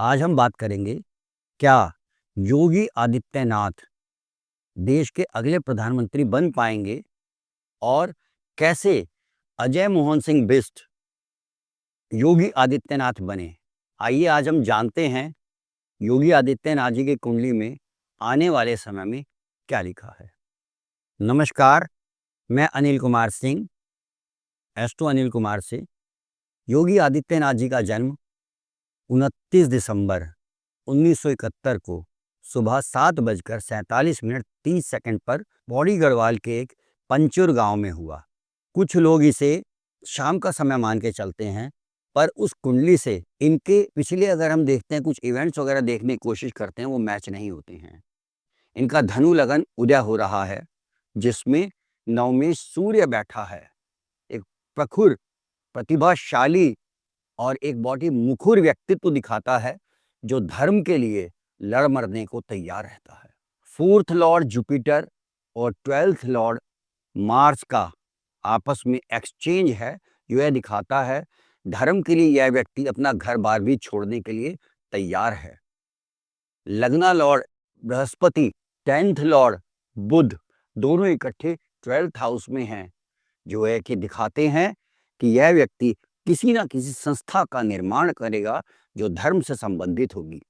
आज हम बात करेंगे क्या योगी आदित्यनाथ देश के अगले प्रधानमंत्री बन पाएंगे और कैसे अजय मोहन सिंह बिष्ट योगी आदित्यनाथ बने। आइए आज हम जानते हैं योगी आदित्यनाथ जी की कुंडली में आने वाले समय में क्या लिखा है। नमस्कार, मैं अनिल कुमार सिंह, एस्ट्रो अनिल कुमार से। योगी आदित्यनाथ जी का जन्म 29 दिसंबर 1971 को सुबह 7:47:30 पर पौड़ी गढ़वाल के एक पंचुर गांव में हुआ। कुछ लोग इसे शाम का समय मान के चलते हैं, पर उस कुंडली से इनके पिछले अगर हम देखते हैं, कुछ इवेंट्स वगैरह देखने की कोशिश करते हैं, वो मैच नहीं होते हैं। इनका धनु लगन उदय हो रहा है, जिसमें नवमेश सूर्य बैठा है। एक प्रखुर, प्रतिभाशाली और एक बहुत ही मुखर व्यक्तित्व दिखाता है, जो धर्म के लिए लड़ मरने को तैयार रहता है। फोर्थ लॉर्ड जुपिटर और 12th लॉर्ड मार्स का आपस में एक्सचेंज है, जो यह दिखाता है धर्म के लिए यह व्यक्ति अपना घर बार भी छोड़ने के लिए तैयार है। लग्ना लॉर्ड बृहस्पति, 10th लॉर्ड बुध, दोनों इकट्ठे 12th हाउस में हैं, जो है कि दिखाते हैं कि यह व्यक्ति किसी ना किसी संस्था का निर्माण करेगा जो धर्म से संबंधित होगी।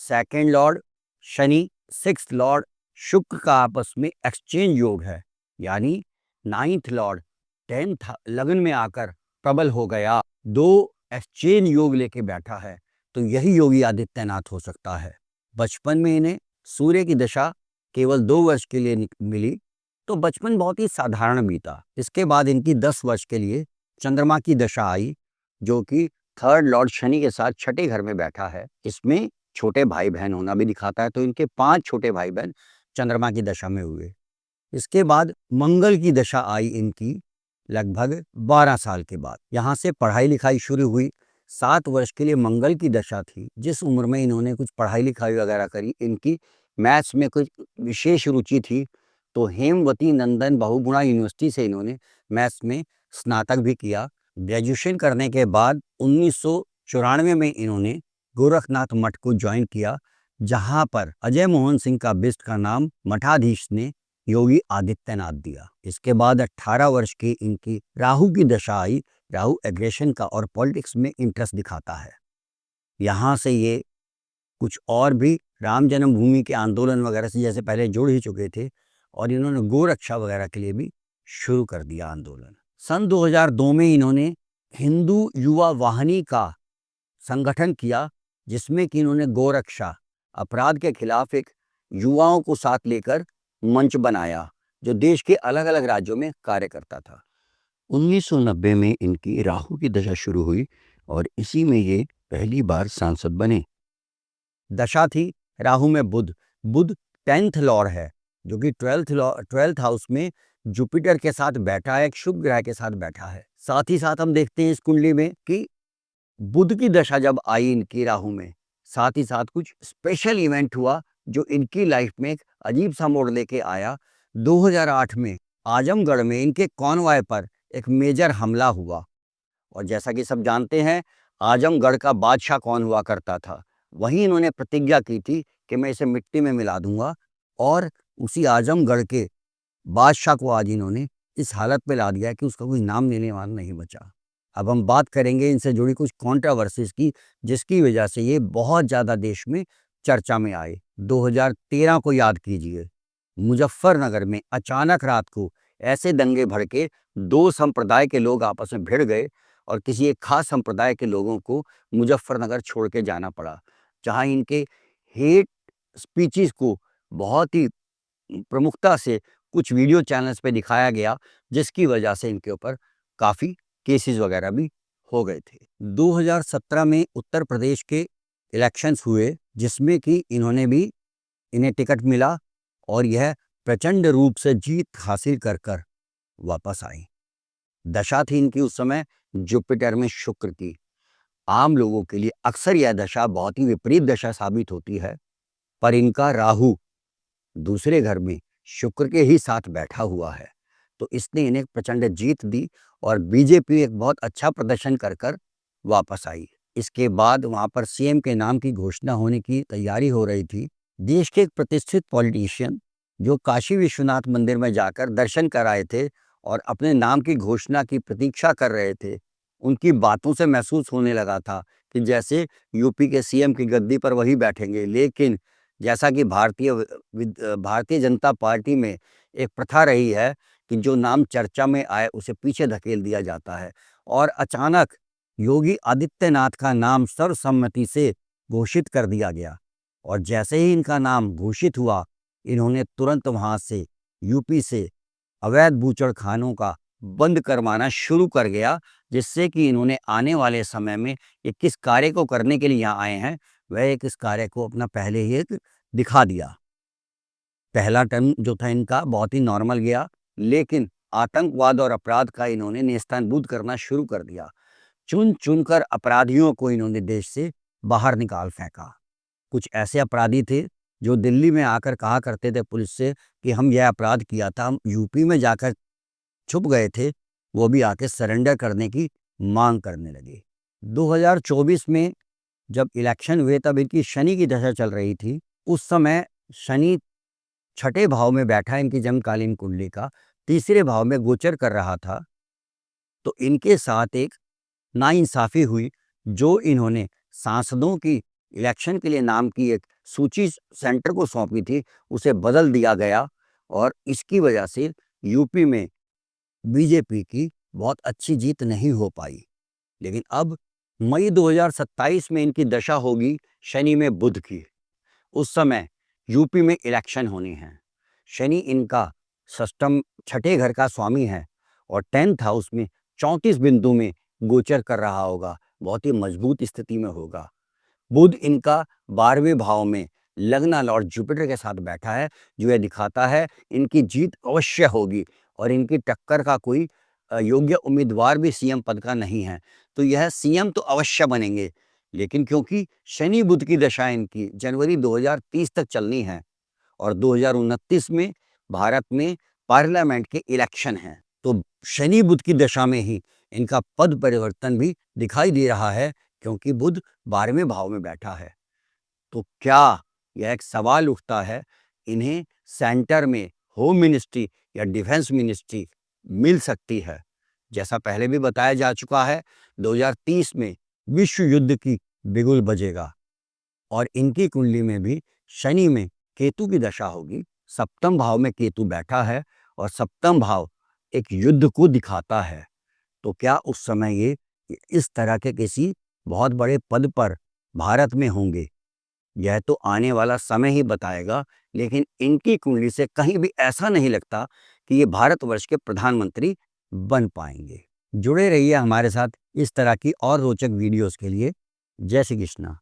Second Lord Shani, 6th Lord शुक्र का आपस में एक्सचेंज योग है, यानी 9th लॉर्ड 10th लगन में आकर प्रबल हो गया, दो एक्सचेंज योग लेके बैठा है, तो यही योगी आदित्यनाथ हो सकता है। बचपन में इन्हें सूर्य की दशा केवल 2 वर्ष के लिए मिली, तो बचपन बहुत ही साधारण बीता। इसके बाद इनकी 10 वर्ष के लिए चंद्रमा की दशा आई, जो कि 3rd लॉर्ड शनि के साथ 6ठे घर में बैठा है। इसमें छोटे भाई बहन होना भी दिखाता है, तो इनके 5 छोटे भाई बहन चंद्रमा की दशा में हुए। इसके बाद मंगल की दशा आई इनकी लगभग 12 साल के बाद। यहाँ से पढ़ाई लिखाई शुरू हुई। 7 वर्ष के लिए मंगल की दशा थी। जिस उम्र में इन्होंने कुछ पढ़ाई लिखाई वगैरह करी, इनकी मैथ्स में कुछ विशेष रुचि थी, तो हेमवती नंदन बहुगुणा यूनिवर्सिटी से इन्होंने मैथ्स में स्नातक भी किया। ग्रेजुएशन करने के बाद 1994 में इन्होंने गोरखनाथ मठ को ज्वाइन किया, जहां पर अजय मोहन सिंह का बिष्ट का नाम मठाधीश ने योगी आदित्यनाथ दिया। इसके बाद 18 वर्ष की इनकी राहु की दशा आई। राहु एग्रेशन का और पॉलिटिक्स में इंटरेस्ट दिखाता है। यहाँ से ये कुछ और भी राम जन्मभूमि के आंदोलन वगैरह से जैसे पहले जुड़ ही चुके थे, और इन्होंने गोरक्षा वगैरह के लिए भी शुरू कर दिया आंदोलन। सन 2002 में इन्होंने हिंदू युवा वाहिनी का संगठन किया, जिसमें कि इन्होंने गोरक्षा, अपराध के खिलाफ एक युवाओं को साथ लेकर मंच बनाया, जो देश के अलग अलग राज्यों में कार्य करता था। 1990 में इनकी राहु की दशा शुरू हुई और इसी में ये पहली बार सांसद बने। दशा थी राहु में बुध। बुध 10th लॉर्ड है, जो कि 12th हाउस में जुपिटर के साथ बैठा है, एक शुभ ग्रह के साथ बैठा है। साथ ही साथ हम देखते हैं इस कुंडली में कि बुध की दशा जब आई इनकी राहु में, साथ ही साथ कुछ स्पेशल इवेंट हुआ जो इनकी लाइफ में एक अजीब सा मोड़ लेके आया। 2008 में आजमगढ़ में इनके कॉनवॉय पर एक मेजर हमला हुआ, और जैसा कि सब जानते हैं आजमगढ़ का बादशाह कौन हुआ करता था, वहीं इन्होंने प्रतिज्ञा की थी कि मैं इसे मिट्टी में मिला दूंगा, और उसी आजमगढ़ के बादशाह को आज इन्होंने इस हालत में ला दिया कि उसका कोई नाम लेने वाला नहीं बचा। अब हम बात करेंगे इनसे जुड़ी कुछ कॉन्ट्रोवर्सीज की, जिसकी वजह से ये बहुत ज़्यादा देश में चर्चा में आए। 2013 को याद कीजिए, मुजफ्फरनगर में अचानक रात को ऐसे दंगे भड़के, 2 संप्रदाय के लोग आपस में भिड़ गए और किसी एक खास संप्रदाय के लोगों को मुजफ्फरनगर छोड़ के जाना पड़ा, जहां इनके हेट स्पीचेस को बहुत ही प्रमुखता से कुछ वीडियो चैनल्स पे दिखाया गया, जिसकी वजह से इनके ऊपर काफ़ी केसेस वगैरह भी हो गए थे। 2017 में उत्तर प्रदेश के इलेक्शंस हुए, जिसमें कि इन्हें टिकट मिला और यह प्रचंड रूप से जीत हासिल कर वापस आई। दशा थी इनकी उस समय जुपिटर में शुक्र की। आम लोगों के लिए अक्सर यह दशा बहुत ही विपरीत दशा साबित होती है, पर इनका राहु दूसरे घर में शुक्र के ही साथ बैठा हुआ है, तो इसने इन्हें प्रचंड जीत दी और बीजेपी एक बहुत अच्छा प्रदर्शन कर वापस आई। इसके बाद वहाँ पर सीएम के नाम की घोषणा होने की तैयारी हो रही थी। देश के एक प्रतिष्ठित पॉलिटिशियन जो काशी विश्वनाथ मंदिर में जाकर दर्शन कर आए थे और अपने नाम की घोषणा की प्रतीक्षा कर रहे थे, उनकी बातों से महसूस होने लगा था कि जैसे यूपी के सीएम की गद्दी पर वही बैठेंगे। लेकिन जैसा कि भारतीय जनता पार्टी में एक प्रथा रही है कि जो नाम चर्चा में आए उसे पीछे धकेल दिया जाता है, और अचानक योगी आदित्यनाथ का नाम सर्वसम्मति से घोषित कर दिया गया। और जैसे ही इनका नाम घोषित हुआ, इन्होंने तुरंत वहां से यूपी से अवैध बूचड़खानों का बंद करवाना शुरू कर गया, जिससे कि इन्होंने आने वाले समय में ये किस कार्य को करने के लिए यहाँ आए हैं, वह एक इस कार्य को अपना पहले ही एक दिखा दिया। पहला टर्म जो था इनका बहुत ही नॉर्मल गया, लेकिन आतंकवाद और अपराध का इन्होंने नेस्तनाबूद करना शुरू कर दिया। चुन चुनकर अपराधियों को इन्होंने देश से बाहर निकाल फेंका। कुछ ऐसे अपराधी थे जो दिल्ली में आकर कहा करते थे पुलिस से कि हम यह अपराध किया था, हम यूपी में जाकर छुप गए थे, वो भी आके सरेंडर करने की मांग करने लगे। 2024 में जब इलेक्शन हुए तब इनकी शनि की दशा चल रही थी। उस समय शनि छठे भाव में बैठा इनकी जन्मकालीन कुंडली का, तीसरे भाव में गोचर कर रहा था। तो इनके साथ एक नाइंसाफ़ी हुई, जो इन्होंने सांसदों की इलेक्शन के लिए नाम की एक सूची सेंटर को सौंपी थी, उसे बदल दिया गया और इसकी वजह से यूपी में बीजेपी की बहुत अच्छी जीत नहीं हो पाई। लेकिन अब मई 2027 में इनकी दशा होगी शनि में बुध की। उस समय यूपी में इलेक्शन होनी है। शनि इनका षष्टम छठे घर का स्वामी है और 10th हाउस में 34 बिंदु में गोचर कर रहा होगा, बहुत ही मजबूत स्थिति में होगा। बुध इनका 12वें भाव में लग्न लॉर्ड जुपिटर के साथ बैठा है, जो यह दिखाता है इनकी जीत अवश्य होगी और इनकी टक्कर का कोई योग्य उम्मीदवार भी सीएम पद का नहीं है। तो यह सीएम तो अवश्य बनेंगे, लेकिन क्योंकि शनि बुध की दशा इनकी जनवरी 2030 तक चलनी है और 2029 में भारत में पार्लियामेंट के इलेक्शन हैं, तो शनि बुध की दशा में ही इनका पद परिवर्तन भी दिखाई दे रहा है, क्योंकि बुध 12वें भाव में बैठा है। तो क्या यह एक सवाल उठता है, इन्हें सेंटर में होम मिनिस्ट्री या डिफेंस मिनिस्ट्री मिल सकती है? जैसा पहले भी बताया जा चुका है, 2030 में विश्व युद्ध की बिगुल बजेगा और इनकी कुंडली में भी शनि में केतु की दशा होगी। सप्तम भाव में केतु बैठा है और सप्तम भाव एक युद्ध को दिखाता है। तो क्या उस समय ये इस तरह के किसी बहुत बड़े पद पर भारत में होंगे? यह तो आने वाला समय ही बताएगा, लेकिन इनकी कुंडली से कहीं भी ऐसा नहीं लगता कि ये भारतवर्ष के प्रधानमंत्री बन पाएंगे। जुड़े रहिए हमारे साथ इस तरह की और रोचक वीडियोस के लिए। जय श्री कृष्णा।